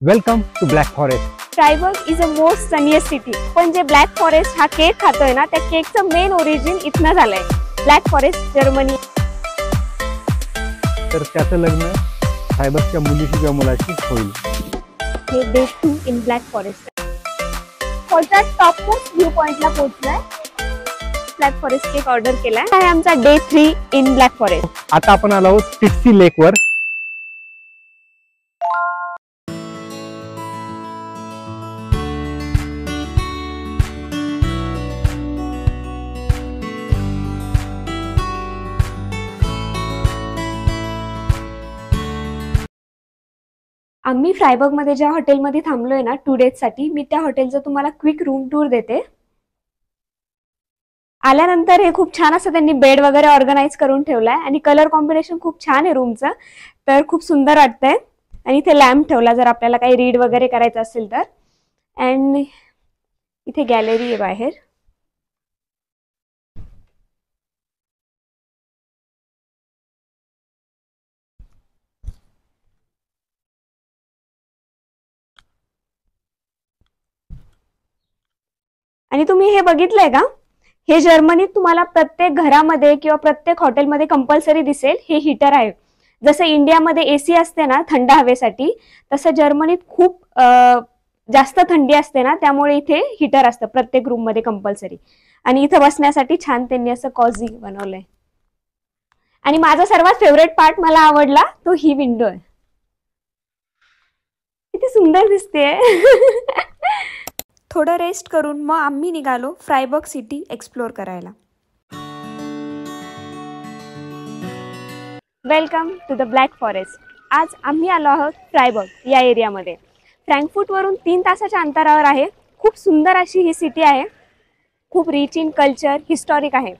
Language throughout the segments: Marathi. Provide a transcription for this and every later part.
Welcome to black forest. Freiburg is a most sunniest city. पण जे ब्लॅक फॉरेस्ट हा केक खातोय ना, त्या केकचं मेन ओरिजिन इथनं झालंय. Black forest Germany. तर त्याचं लग्न फ्रायबर्गच्या मुलीशी किंवा मुलाशी होईल. हे डे 2 इन ब्लॅक फॉरेस्ट. कोणत्या टॉप मोस्ट व्ह्यू पॉइंटला पोहोचलाय. ब्लॅक फॉरेस्ट केक ऑर्डर केलाय. हा आहे आमचा डे 3 इन ब्लॅक फॉरेस्ट. आता आपण आलो आहोत टिट्सी लेक वर. आम्ही फ्रायबर्गमध्ये ज्या हॉटेलमध्ये थांबलोय ना 2 डेज साठी, मी त्या हॉटेलचं तुम्हाला क्विक रूम टूर देते. आल्यानंतर हे खूप छान असं त्यांनी बेड वगैरे ऑर्गनाइज करून ठेवलाय आणि कलर कॉम्बिनेशन खूप छान आहे रूमचं, तर खूप सुंदर वाटतंय. आणि इथे लॅम्प ठेवला जर आपल्याला काही रीड वगैरे करायचं असेल तर. अँड इथे गॅलरी आहे बाहेर. आणि तुम्ही हे बघितलंय का, हे जर्मनीत तुम्हाला प्रत्येक घरामध्ये किंवा प्रत्येक हॉटेलमध्ये कंपल्सरी दिसेल हे हीटर आहे. जसं इंडियामध्ये एसी असते ना थंड हवेसाठी, तसं जर्मनीत खूप जास्त थंडी असते ना, त्यामुळे इथे हीटर असतं प्रत्येक रूम मध्ये कंपल्सरी. आणि इथं बसण्यासाठी छान त्यांनी असं कॉझी बनवलंय. आणि माझा सर्वात फेवरेट पार्ट मला आवडला तो ही विंडो आहे. किती सुंदर दिसते. थोडं रेस्ट करून मग आम्ही निघालो फ्रायबर्ग सिटी एक्सप्लोर करायला. Welcome to the Black Forest. आज आम्ही आलो आहोत फ्रायबर्ग या एरियामध्ये. फ्रँकफुर्टवरून 3 तासाच्या अंतरावर आहे. खूप सुंदर अशी ही सिटी आहे. खूप रिच इन कल्चर, हिस्टॉरिक आहे.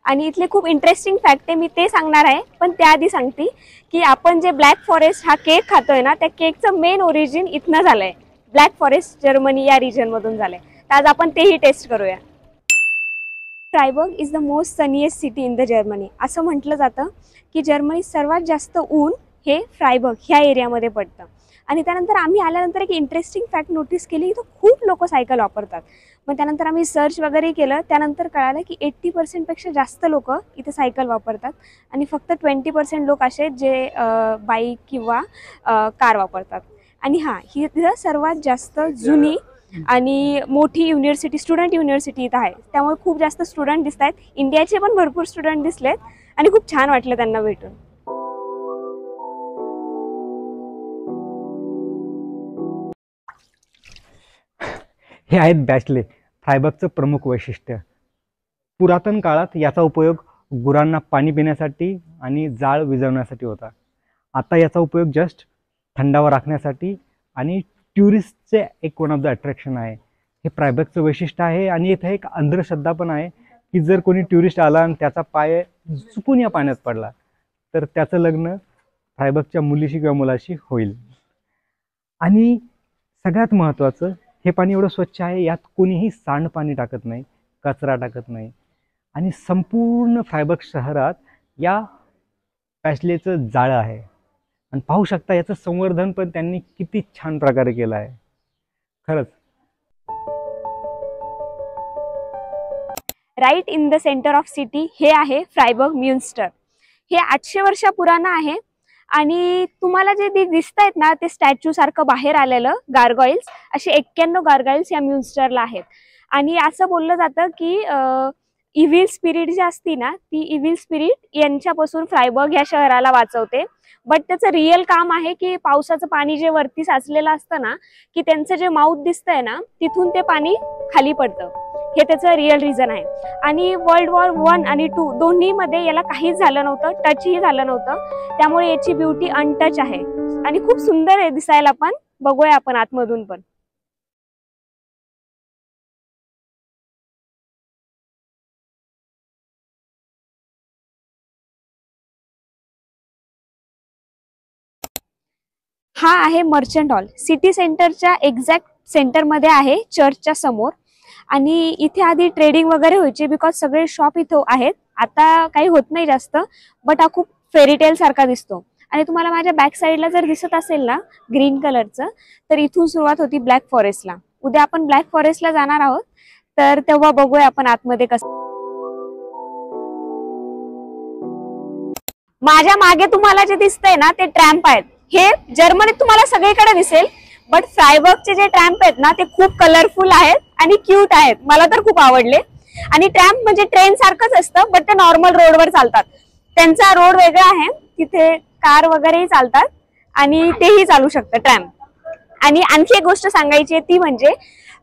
आणि इथले खूप इंटरेस्टिंग फॅक्ट आहे, मी ते सांगणार आहे. पण त्याआधी सांगते की आपण जे ब्लॅक फॉरेस्ट हा केक खातोय ना, त्या केकचं मेन ओरिजिन इथनं झालंय. ब्लॅक फॉरेस्ट जर्मनी या रिजन मधून झालंय. तर आज आपण तेही टेस्ट करूया. Freiburg is the most sunniest city in the Germany. असं म्हटलं जातं की जर्मनीत सर्वात जास्त ऊन हे फ्रायबर्ग ह्या एरियामध्ये पडतं. आणि त्यानंतर आम्ही आल्यानंतर एक इंटरेस्टिंग फॅक्ट नोटीस केली, इथं खूप लोक सायकल वापरतात. मग त्यानंतर आम्ही सर्च वगैरे केलं, त्यानंतर कळालं की 80% पेक्षा जास्त लोक इथे सायकल वापरतात आणि फक्त 20% लोक असे जे बाईक किंवा कार वापरतात. आणि हां, ही इथं सर्वात जास्त जुनी आणि मोठी युनिव्हर्सिटी, स्टुडंट युनिव्हर्सिटी इथं आहे. त्यामुळे खूप जास्त स्टुडंट दिसत आहेत. इंडियाचे पण भरपूर स्टुडंट दिसलेत आणि खूप छान वाटलं त्यांना भेटून. हे आहेत बॅचले, फ्रायबर्गचं प्रमुख वैशिष्ट्य. पुरातन काळात याचा उपयोग गुरांना पाणी पिण्यासाठी आणि जाळ विझवण्यासाठी होता. आता याचा उपयोग जस्ट थंडावा राखण्यासाठी आणि टुरिस्टचे एक वन ऑफ द अट्रॅक्शन आहे. हे फ्रायबर्गचं वैशिष्ट्य आहे. आणि इथे एक अंधश्रद्धा पण आहे की जर कोणी टुरिस्ट आला आणि त्याचा पाय चुकून या पाण्यात पडला तर त्याचं लग्न फ्रायबर्गच्या मुलीशी किंवा मुलाशी होईल. आणि सगळ्यात महत्त्वाचं, हे पाणी एवढं स्वच्छ आहे, यात कोणीही सांडपाणी टाकत नाही, कचरा टाकत नाही. आणि संपूर्ण फ्रायबर्ग शहरात या पॅशलेचं जाळं आहे. आणि पाहू शकता याचं संवर्धन पण त्यांनी किती छान प्रकारे केलं आहे. खरंच. Right in the centre of city हे आहे फ्रायबर्ग म्युन्स्टर. हे 800 वर्ष पुराणं आहे. आणि तुम्हाला जे दिसत आहेत ना, ते स्टॅच्यू सारखं बाहेर आलेलं गार्गॉइल्स, असे 91 गार्गॉइल्स या म्युन्स्टरला आहेत. आणि असं बोललं जातं की इव्हिल स्पिरिट जी असती ना, ती इव्हिल स्पिरिट यांच्यापासून फ्रायबर्ग या शहराला वाचवते. बट त्याचं रिअल काम आहे की पावसाचं पाणी जे वरती साचलेलं असतं ना, की त्यांचं जे माउथ दिसतंय ना, तिथून ते पाणी खाली पडतं. हे त्याचं रिअल रिझन आहे. आणि वर्ल्ड वॉर 1 आणि 2 दोन्हीमध्ये याला काहीच झालं नव्हतं, टचही झालं नव्हतं. त्यामुळे याची ब्युटी अनटच आहे आणि खूप सुंदर आहे दिसायला पण. बघूया आपण आतमधून पण. हा आहे मर्चंट हॉल. सिटी सेंटरच्या एक्झॅक्ट सेंटरमध्ये आहे, चर्चच्या समोर. आणि इथे आधी ट्रेडिंग वगैरे व्हायची बिकॉज सगळे शॉप इथं आहेत. आता काही होत नाही जास्त, बट हा खूप फेरीटेल सारखा दिसतो. आणि तुम्हाला माझ्या बॅक साईडला जर दिसत असेल ना ग्रीन कलरचं, तर इथून सुरुवात होती ब्लॅक फॉरेस्टला. उद्या आपण ब्लॅक फॉरेस्टला जाणार आहोत, तर तेव्हा बघूया आपण आतमध्ये कसं. माझ्या मागे तुम्हाला जे दिसतंय ना ते ट्रॅम्प आहेत. हे जर्मनीत तुम्हाला सगळीकडे दिसेल, बट फ्रायबर्गचे जे ट्रॅम्प आहेत ना ते खूप कलरफुल आहेत आणि क्यूट आहेत. मला तर खूप आवडले. आणि ट्रॅम्प म्हणजे ट्रेन सारखंच असतं, बट ते नॉर्मल रोडवर चालतात. त्यांचा रोड वेगळा आहे, तिथे कार वगैरेही चालतात आणि तेही चालू शकतं ट्रॅम्प. आणि आणखी एक गोष्ट सांगायची आहे ती म्हणजे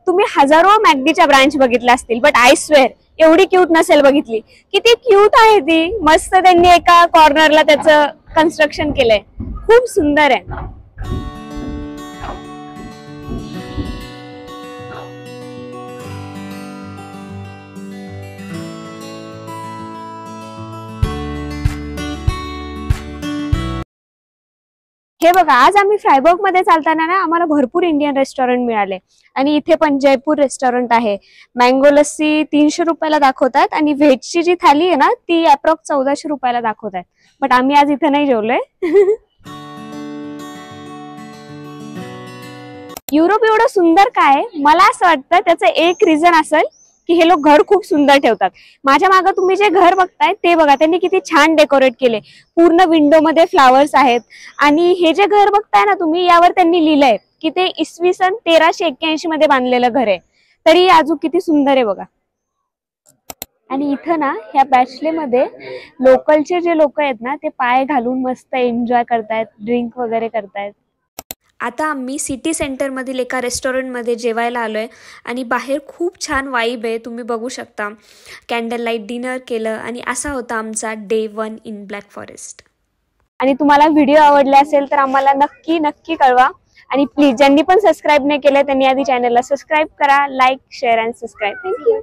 तुम्ही हजारो मॅकडीच्या ब्रांच बघितल्या असतील, बट आय स्वेअर एवढी क्यूट नसेल बघितली. किती क्यूट आहे ती. मस्त त्यांनी एका कॉर्नरला त्याचं कन्स्ट्रक्शन केलंय. खूप सुंदर आहे. हे बघा, आज आम्ही फ्रायबर्ग मध्ये चालताना ना आम्हाला भरपूर इंडियन रेस्टॉरंट मिळाले. आणि इथे पण जयपूर रेस्टॉरंट आहे. मँगो लस्सी 300 रुपयाला दाखवतात आणि व्हेजची जी थाली आहे ना ती अप्रॉक्स 1400 रुपयाला दाखवतात. बट आम्ही आज इथे नाही जेवलोय. युरोप एवढं सुंदर काय, मला असं वाटतं त्याचं एक रिझन असेल की हे लोक घर खूप सुंदर ठेवतात. माझ्या मागे तुम्ही जे घर बघताय ते बघा, त्यांनी किती छान डेकोरेट केले. पूर्ण विंडो मध्ये फ्लावर्स आहेत. आणि हे जे घर बघताय ना तुम्ही, यावर त्यांनी लिहिलंय की ते इसवी सन 1381 मध्ये बांधलेलं घर आहे. तरी अजून किती सुंदर आहे बघा. आणि इथं ना ह्या बॅचले मध्ये लोकलचे जे लोक आहेत ना ते पाय घालून मस्त एन्जॉय करतायत, ड्रिंक वगैरे करतायत. आता आम्ही सिटी सेंटरमधील एका रेस्टॉरंटमध्ये जेवायला आलोय आणि बाहेर खूप छान वाईब आहे, तुम्ही बघू शकता. कॅन्डल लाईट डिनर केलं आणि असा होता आमचा डे 1 इन ब्लॅक फॉरेस्ट. आणि तुम्हाला व्हिडिओ आवडले असेल तर आम्हाला नक्की नक्की कळवा. आणि प्लीज ज्यांनी पण सबस्क्राईब नाही केलं त्यांनी आधी चॅनलला सबस्क्राईब करा. Like, share and subscribe. Thank you.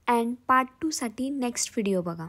And part 2 साठी नेक्स्ट व्हिडिओ बघा.